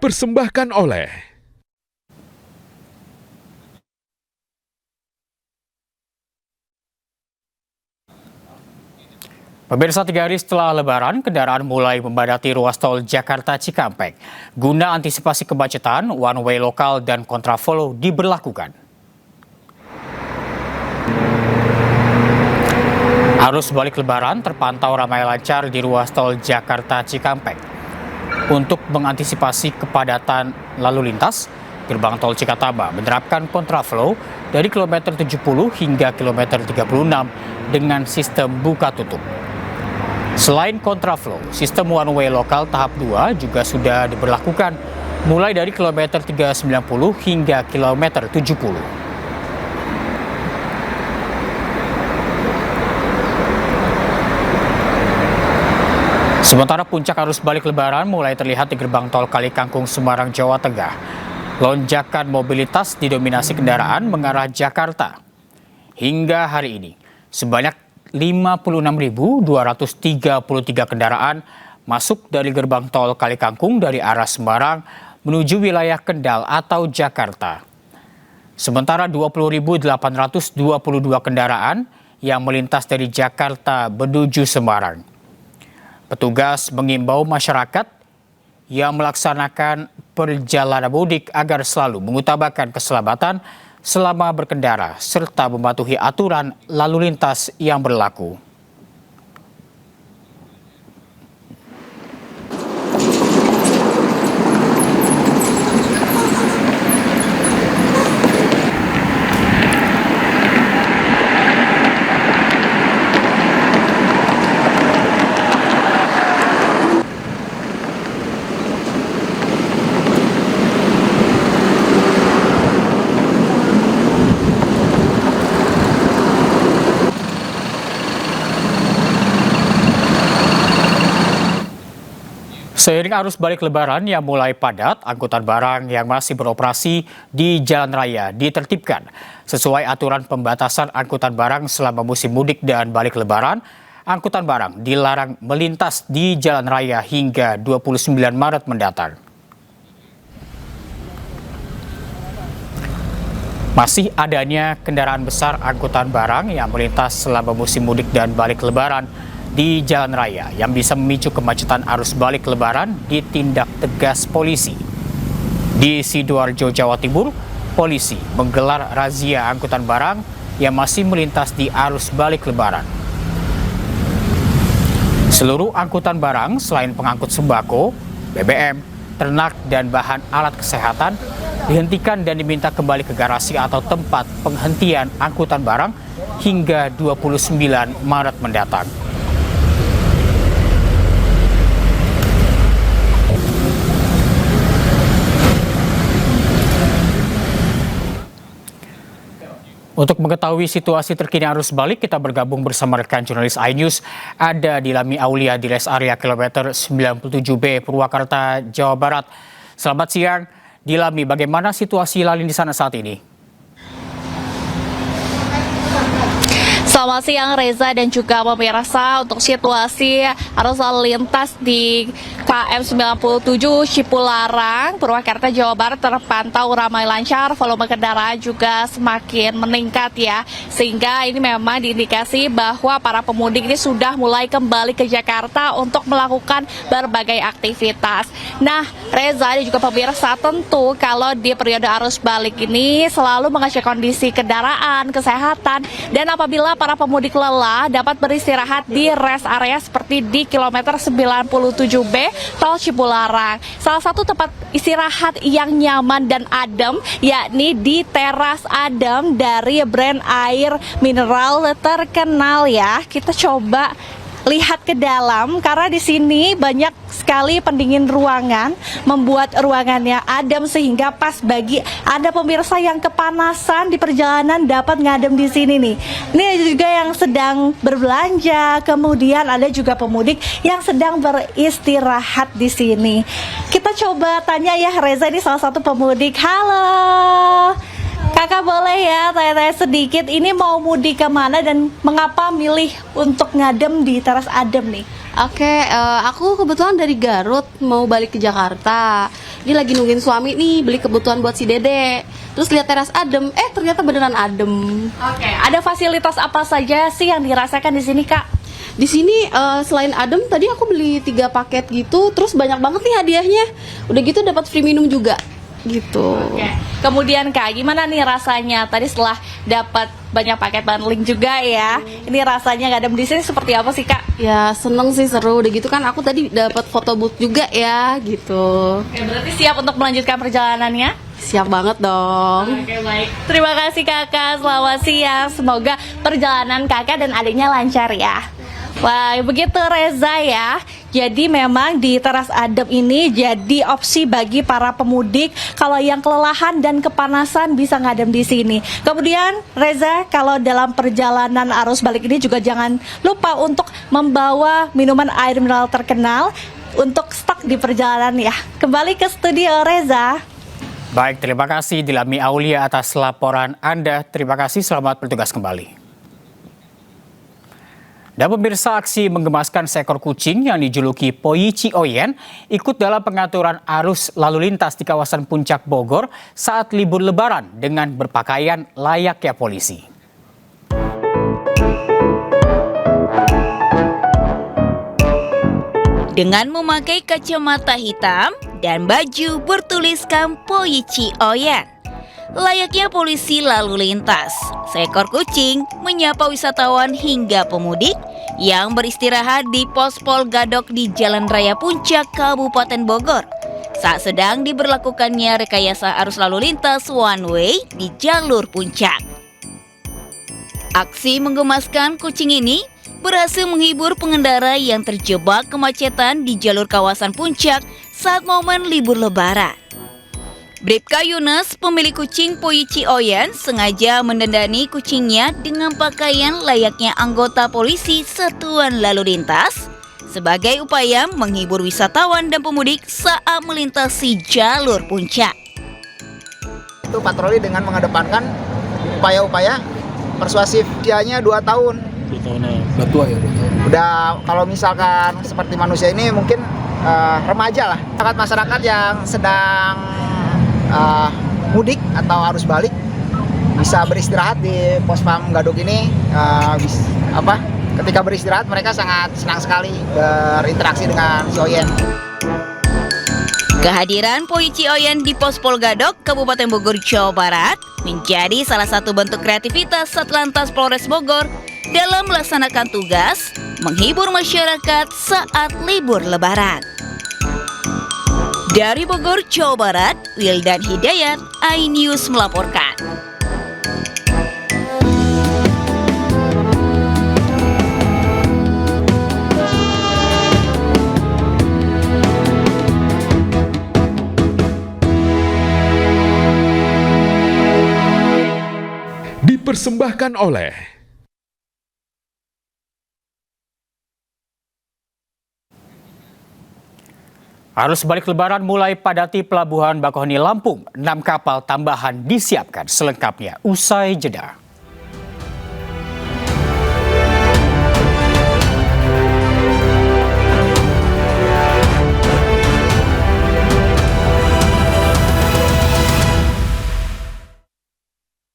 dipersembahkan oleh Pemirsa, 3 hari setelah Lebaran, kendaraan mulai memadati ruas tol Jakarta Cikampek. Guna antisipasi kemacetan, one way lokal dan kontraflow diberlakukan. Arus balik Lebaran terpantau ramai lancar di ruas tol Jakarta Cikampek. Untuk mengantisipasi kepadatan lalu lintas, gerbang tol Cikatama menerapkan kontraflow dari kilometer 70 hingga kilometer 36 dengan sistem buka tutup. Selain kontraflow, sistem one way lokal tahap 2 juga sudah diberlakukan mulai dari kilometer 390 hingga kilometer 70. Sementara puncak arus balik Lebaran mulai terlihat di gerbang tol Kalikangkung, Semarang, Jawa Tengah. Lonjakan mobilitas didominasi kendaraan mengarah Jakarta. Hingga hari ini, sebanyak 56.233 kendaraan masuk dari gerbang tol Kalikangkung dari arah Semarang menuju wilayah Kendal atau Jakarta. Sementara 20.822 kendaraan yang melintas dari Jakarta menuju Semarang. Petugas mengimbau masyarakat yang melaksanakan perjalanan mudik agar selalu mengutamakan keselamatan selama berkendara serta mematuhi aturan lalu lintas yang berlaku. Seiring arus balik Lebaran yang mulai padat, angkutan barang yang masih beroperasi di jalan raya ditertibkan. Sesuai aturan pembatasan angkutan barang selama musim mudik dan balik Lebaran, angkutan barang dilarang melintas di jalan raya hingga 29 Maret mendatang. Masih adanya kendaraan besar angkutan barang yang melintas selama musim mudik dan balik Lebaran di jalan raya yang bisa memicu kemacetan arus balik Lebaran ditindak tegas polisi. Di Sidoarjo, Jawa Timur, polisi menggelar razia angkutan barang yang masih melintas di arus balik Lebaran. Seluruh angkutan barang selain pengangkut sembako, BBM, ternak, dan bahan alat kesehatan dihentikan dan diminta kembali ke garasi atau tempat penghentian angkutan barang hingga 29 Maret mendatang. Untuk mengetahui situasi terkini arus balik, kita bergabung bersama rekan jurnalis iNews, ada Dilami Aulia di rest area kilometer 97B Purwakarta, Jawa Barat. Selamat siang, Dilami. Bagaimana situasi lalu lintas di sana saat ini? Selamat siang Reza dan juga pemirsa. Untuk situasi arus lalu lintas di KM 97 Cipularang, Purwakarta, Jawa Barat terpantau ramai lancar, volume kendaraan juga semakin meningkat ya. Sehingga ini memang diindikasi bahwa para pemudik ini sudah mulai kembali ke Jakarta untuk melakukan berbagai aktivitas. Nah, Reza dan juga pemirsa, tentu kalau di periode arus balik ini selalu mengecek kondisi kendaraan, kesehatan, dan apabila para pemudik lelah dapat beristirahat di rest area seperti di kilometer 97B Tol Cipularang. Salah satu tempat istirahat yang nyaman dan adem yakni di teras adem dari brand air mineral terkenal ya. Kita coba lihat ke dalam karena di sini banyak sekali pendingin ruangan, membuat ruangannya adem sehingga pas bagi Anda pemirsa yang kepanasan di perjalanan dapat ngadem di sini nih. Ini juga yang sedang berbelanja, kemudian ada juga pemudik yang sedang beristirahat di sini. Kita coba tanya ya Reza, ini salah satu pemudik. Halo. Kakak boleh ya tanya-tanya sedikit, ini mau mudik kemana dan mengapa milih untuk ngadem di teras adem nih? Oke, aku kebetulan dari Garut mau balik ke Jakarta. dia lagi nungguin suami nih beli kebutuhan buat si Dede. Terus lihat teras adem, ternyata beneran adem. Oke, ada fasilitas apa saja sih yang dirasakan di sini, Kak? Di sini selain adem, tadi aku beli 3 paket gitu, terus banyak banget nih hadiahnya. Udah gitu dapat free minum juga, gitu. Oke. Kemudian Kak, gimana nih rasanya? Tadi setelah dapat banyak paket bundling juga ya, ini rasanya ngadem di sini seperti apa sih Kak? Ya seneng sih, seru. Udah gitu kan aku tadi dapat foto booth juga ya, gitu. Oke, berarti siap untuk melanjutkan perjalanannya? Siap banget dong. Oke, baik. Terima kasih Kakak, selamat siang. Semoga perjalanan Kakak dan adiknya lancar ya. Wah, begitu Reza ya. Jadi memang di teras adem ini jadi opsi bagi para pemudik kalau yang kelelahan dan kepanasan bisa ngadem di sini. Kemudian Reza, kalau dalam perjalanan arus balik ini juga jangan lupa untuk membawa minuman air mineral terkenal untuk stok di perjalanan ya. Kembali ke studio Reza. Baik, terima kasih Dilami Aulia atas laporan Anda. Terima kasih, selamat bertugas kembali. Dan pemirsa, aksi menggemaskan seekor kucing yang dijuluki Poyici Oyen ikut dalam pengaturan arus lalu lintas di kawasan Puncak Bogor saat libur Lebaran dengan berpakaian layaknya polisi. Dengan memakai kacamata hitam dan baju bertuliskan Poyici Oyen, layaknya polisi lalu lintas, seekor kucing menyapa wisatawan hingga pemudik yang beristirahat di pos Pol Gadok di Jalan Raya Puncak, Kabupaten Bogor saat sedang diberlakukannya rekayasa arus lalu lintas one way di jalur puncak. Aksi menggemaskan kucing ini berhasil menghibur pengendara yang terjebak kemacetan di jalur kawasan puncak saat momen libur Lebaran. Bribka Yunus, pemilik kucing Poyici Oyen, sengaja mendandani kucingnya dengan pakaian layaknya anggota polisi satuan lalu lintas sebagai upaya menghibur wisatawan dan pemudik saat melintasi jalur puncak. Itu patroli dengan mengedepankan upaya-upaya persuasif. Usianya 2 tahun. 2 tahun, udah tua ya? 2 tahun. Udah, kalau misalkan seperti manusia ini mungkin remaja lah. Masyarakat yang sedang mudik atau arus balik bisa beristirahat di pos pam Gadok ini. Ketika beristirahat mereka sangat senang sekali berinteraksi dengan si Oyen. Kehadiran Poyici Oyen di pos Pol Gadok, Kabupaten Bogor, Jawa Barat menjadi salah satu bentuk kreativitas Satlantas Polres Bogor dalam melaksanakan tugas menghibur masyarakat saat libur Lebaran. Dari Bogor, Jawa Barat, Wildan Hidayat, iNews melaporkan. Dipersembahkan oleh Arus balik Lebaran mulai padati Pelabuhan Bakauheni Lampung. 6 kapal tambahan disiapkan, selengkapnya usai jeda.